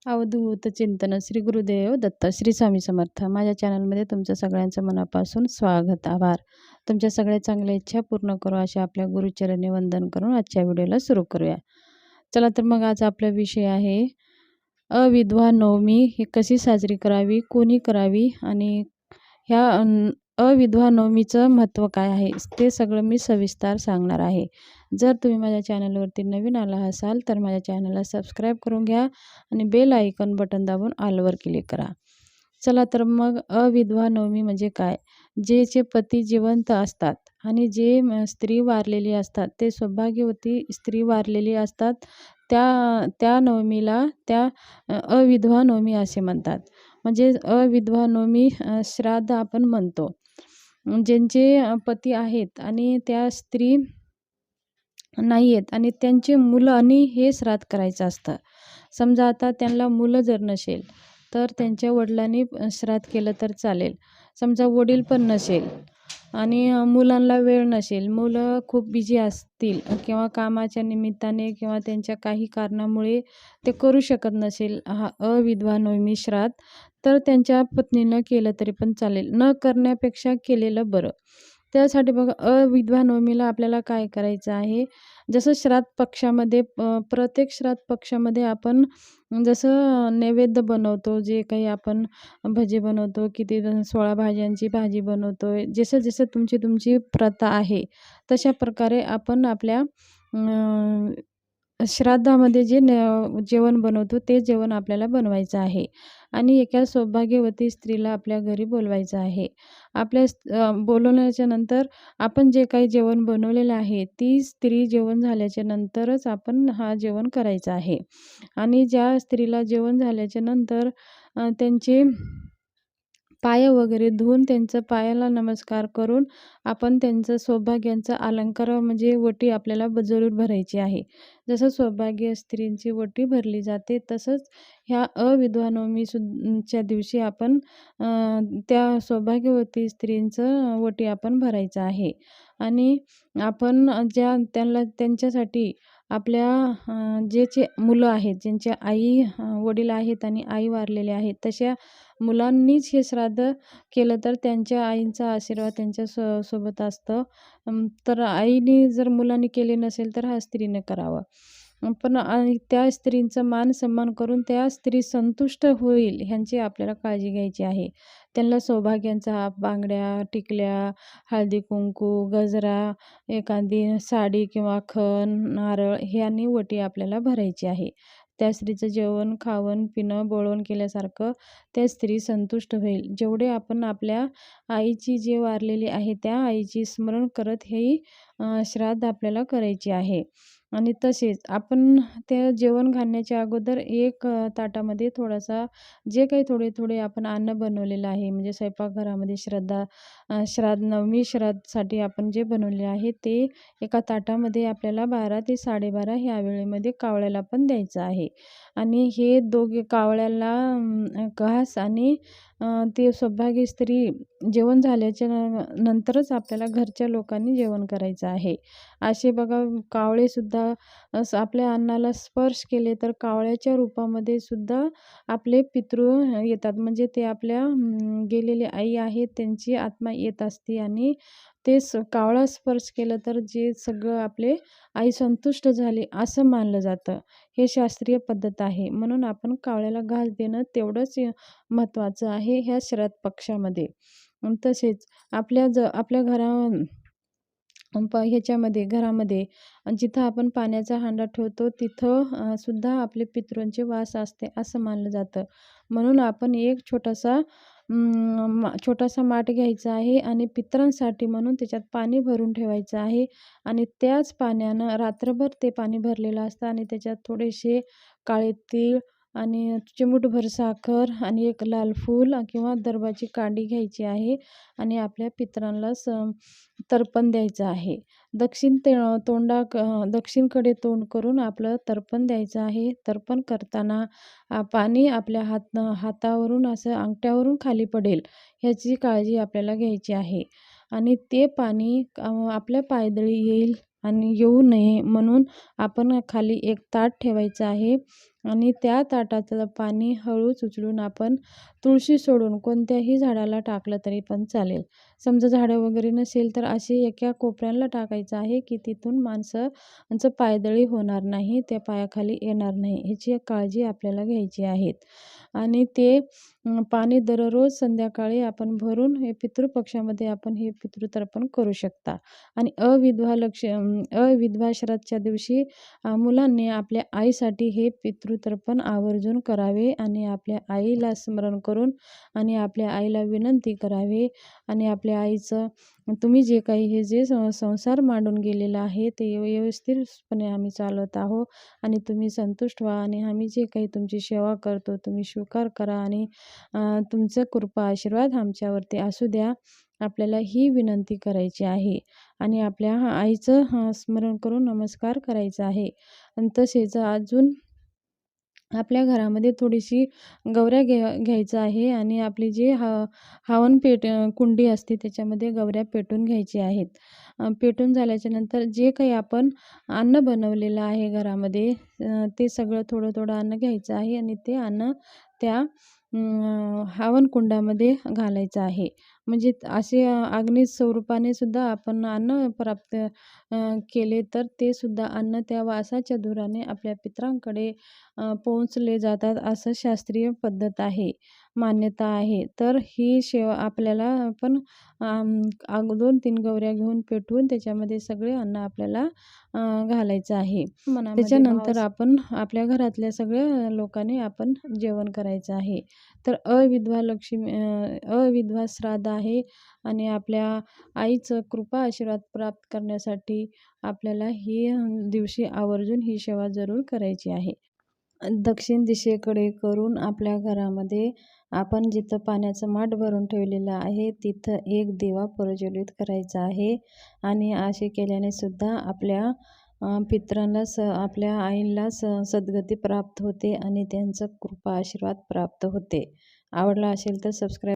अवधूत चिंतन श्री गुरुदेव दत्त श्री स्वामी समर्थ. माझ्या चॅनलमध्ये तुमचं सगळ्यांचं मनापासून स्वागत, आभार. तुमच्या सगळ्या चांगल्या इच्छा पूर्ण करू अशा आपल्या गुरुचरणी वंदन करून आजच्या व्हिडिओला सुरू करूया. चला तर मग आज आपला विषय आहे अविधवा नवमी ही कशी साजरी करावी, कोणी करावी आणि ह्या अविधवा नवमीचं महत्त्व काय आहे ते सगळं मी सविस्तर सांगणार आहे. जर तुम्ही माझ्या चॅनलवरती नवीन आला असाल तर माझ्या चॅनलला सबस्क्राईब करून घ्या आणि बेल आयकॉन बटन दाबून ऑलवर क्लिक करा. चला तर मग अविधवा नवमी म्हणजे काय? जेचे पती जिवंत असतात आणि जे स्त्री वारलेली असतात, ते सौभाग्यवती स्त्री वारलेली असतात, त्या त्या नवमीला अविधवा नवमी असे म्हणतात. म्हणजे अविधवा नवमी श्राद्ध आपण म्हणतो. ज्यांचे पती आहेत आणि त्या स्त्री नाही आहेत आणि त्यांचे मुलांनी हे श्राद्ध करायचं असतं. समजा आता त्यांना मुलं जर नसेल तर त्यांच्या वडिलांनी श्राद्ध केलं तर चालेल. समजा वडील पण नसेल आणि मुलांना वेळ नसेल, मुलं खूप बिझी असतील किंवा कामाच्या निमित्ताने किंवा त्यांच्या काही कारणामुळे ते करू शकत नसेल हा अविधवा नवमी श्राद्ध, तर त्यांच्या पत्नीनं केलं तरी पण चालेल. न करण्यापेक्षा केलेलं बरं. त्यासाठी बघा अविधवा नवमीला आपल्याला काय करायचं आहे, जसं श्राद्ध पक्षामध्ये प्रत्येक श्राद्ध पक्षामध्ये आपण जसं नैवेद्य बनवतो, जे काही आपण भजी बनवतो, किती 16 भाज्यांची भाजी बनवतो, जसं जसं तुमची प्रथा आहे तशा प्रकारे आपण आपल्या श्राद्धामध्ये जे जेवण बनवतो ते जेवण आपल्याला बनवायचं आहे आणि एका सौभाग्यवती स्त्रीला आपल्या घरी बोलवायचं आहे. बोलवल्याच्या नंतर आपण जे काही जेवण बनवलेलं आहे, ती स्त्री जेवण झाल्याच्या नंतरच आपण हा जेवण करायचं आहे आणि ज्या स्त्रीला जेवण झाल्याच्या नंतर त्यांचे पाय वगैरे धुवून त्यांचं पायाला नमस्कार करून आपण त्यांचं सौभाग्यांचा अलंकार म्हणजे ओटी आपल्याला जरूर भरायची आहे. जसं सौभाग्य स्त्रींची ओटी भरली जाते तसंच ह्या अविधवा नवमी च्या दिवशी आपण त्या सौभाग्यवती स्त्रींचं ओटी आपण भरायचं आहे आणि आपण त्यांच्यासाठी आपल्या जे मुलं आहेत, ज्यांचे आई वडील आहेत आणि आई वारलेले आहेत, तशा मुलांनीच हे श्राद्ध केलं तर त्यांच्या आईंचा आशीर्वाद त्यांच्या सोबत असतं. तर आईने जर मुलांनी केले नसेल तर हा स्त्रीने करावं. पण त्या स्त्रींचा मान सन्मान करून त्या स्त्री संतुष्ट होईल ह्यांची आपल्याला काळजी घ्यायची आहे. त्यांना सौभाग्यांचा बांगड्या, टिकल्या, हळदी-कुंकू, गजरा, एखादी साडी किंवा खण, नारळ ह्यांनी ओटी आपल्याला भरायची आहे. त्या स्त्रीचं जेवण, खावण, पिणं, बोळवण केल्यासारखं त्या स्त्री संतुष्ट होईल. जेवढे आपण आपल्या आईची जे वारलेली आहे त्या आईची स्मरण करत हे श्राद्ध आपल्याला करायचे आहे. आणि तसेच आपण त्या जेवण घालण्याच्या अगोदर एक ताटामध्ये थोडासा जे काही थोडे आपण अन्न बनवलेलं आहे, म्हणजे स्वयंपाकघरामध्ये श्राद्ध नवमी श्राद्धसाठी आपण जे बनवलेलं आहे ते एका ताटामध्ये आपल्याला 12 ते 12:30 ह्या वेळेमध्ये कावळ्याला पण द्यायचं आहे आणि हे दोघे कावळ्याला घास आणि ते सौभाग्य स्त्री जेवण झाल्याच्या नंतरच आपल्याला घरच्या लोकांनी जेवण करायचं आहे. असे बघा कावळेसुद्धा आपल्या अन्नाला स्पर्श केले तर कावळ्याच्या रूपामध्ये सुद्धा आपले पितृ येतात. म्हणजे ते आपल्या गेलेली आई आहे त्यांची आत्मा येत असते आणि ते कावळा स्पर्श केलं तर जे सगळं आपले आई संतुष्ट झाली असं मानलं जातं. हे शास्त्रीय पद्धत आहे. म्हणून आपण कावळ्याला घास देणं तेवढंच महत्त्वाचं आहे ह्या श्राद्ध पक्षामध्ये. तसेच आपल्या घरामध्ये जिथं आपण पाण्याचा हांडा ठेवतो तिथं सुद्धा आपले पितरांचे वास असते असं मानलं जातं. म्हणून आपण एक छोटासा माठ घ्यायचा आहे आणि पितरांसाठी म्हणून त्याच्यात पाणी भरून ठेवायचं आहे आणि त्याच पाण्यानं रात्रभर ते पाणी भरलेलं असतं आणि त्याच्यात थोडेसे काळे तीळ आणि चिमूटभर साखर आणि एक लाल फूल किंवा दर्भाची कांडी घ्यायची आहे आणि आपल्या पितरांना तर्पण द्यायचं आहे. दक्षिणकडे तोंड करून आपलं तर्पण द्यायचं आहे. तर्पण करताना पाणी आपल्या हातावरून असं अंगठ्यावरून खाली पडेल ह्याची काळजी आपल्याला घ्यायची आहे आणि ते पाणी आपल्या पायदळी येईल आणि येऊ नये म्हणून आपण खाली एक ताट ठेवायचं आहे आणि त्या ताटातलं पाणी हळूच उचलून आपण तुळशी सोडून कोणत्याही झाडाला टाकलं तरी पण चालेल. समजा झाडं वगैरे नसेल तर असे एका कोपऱ्याला टाकायचं आहे, की तिथून माणसांचं पायदळी होणार नाही, त्या पायाखाली येणार नाही, ह्याची एक काळजी आपल्याला घ्यायची आहे. आणि ते पाणी दररोज संध्याकाळी आपण भरून हे पितृपक्षामध्ये आपण हे पितृतर्पण करू शकता. आणि अविधवा श्राद्धच्या दिवशी मुलांनी आपल्या आईसाठी हे पितृतर्पण आवर्जून करावे आणि आपल्या आईला स्मरण करून आणि आपल्या आईला विनंती करावी आणि आपल्या आईचं तुम्ही जे काही हे जे संसार मांडून गेलेला आहे ते व्यवस्थितपणे आम्ही चालवत आहोत आणि तुम्ही संतुष्ट व्हा आणि आम्ही जे काही तुमची सेवा करतो तुम्ही स्वीकार करा आणि तुमचं कृपा आशीर्वाद आमच्यावरती असू द्या. आपल्याला ही विनंती करायची आहे आणि आपल्या आईचं स्मरण करून नमस्कार करायचा आहे. आणि तसेच अजून आपल्या घरामध्ये थोडीशी गौऱ्या घ्यायचं आहे आणि आपली जी कुंडी असते त्याच्यामध्ये गौऱ्या पेटून घ्यायची आहेत. पेटून झाल्याच्यानंतर जे काही आपण अन्न बनवलेलं आहे घरामध्ये ते सगळं थोडं-थोडं अन्न घ्यायचं आहे आणि ते अन्न त्या हवनकुंडामध्ये घालायचं आहे. म्हणजे असे अग्नी स्वरूपाने सुद्धा आपण अन्न प्राप्त केले तर ते सुद्धा अन्न त्या वासाच्या धुराने आपल्या पितरांकडे पोहोचले जातात असं शास्त्रीय पद्धत आहे, मान्यता आहे. तर ही सेवा आपल्याला आपण 2-3 गौऱ्या घेऊन पेटवून त्याच्यामध्ये सगळे अन्न आपल्याला घालायचं आहे. त्याच्यानंतर आपण आपल्या घरातल्या सगळ्या लोकांनी आपण जेवण करायचं आहे. तर अविधवा श्राद्ध आहे आणि आपल्या आईचं कृपा आशीर्वाद प्राप्त करण्यासाठी आपल्याला ही दिवशी आवर्जून ही सेवा जरूर करायची आहे. दक्षिण दिशेकडे करून आपल्या घरामध्ये आपण जिथं पाण्याचं माठ भरून ठेवलेलं आहे तिथं एक दिवा प्रज्वलित करायचा आहे आणि असे केल्याने सुद्धा आपल्या पितरांना आपल्या आईला सद्गती प्राप्त होते आणि त्यांचा कृपा आशीर्वाद प्राप्त होते. आवडला असेल तर सबस्क्राईब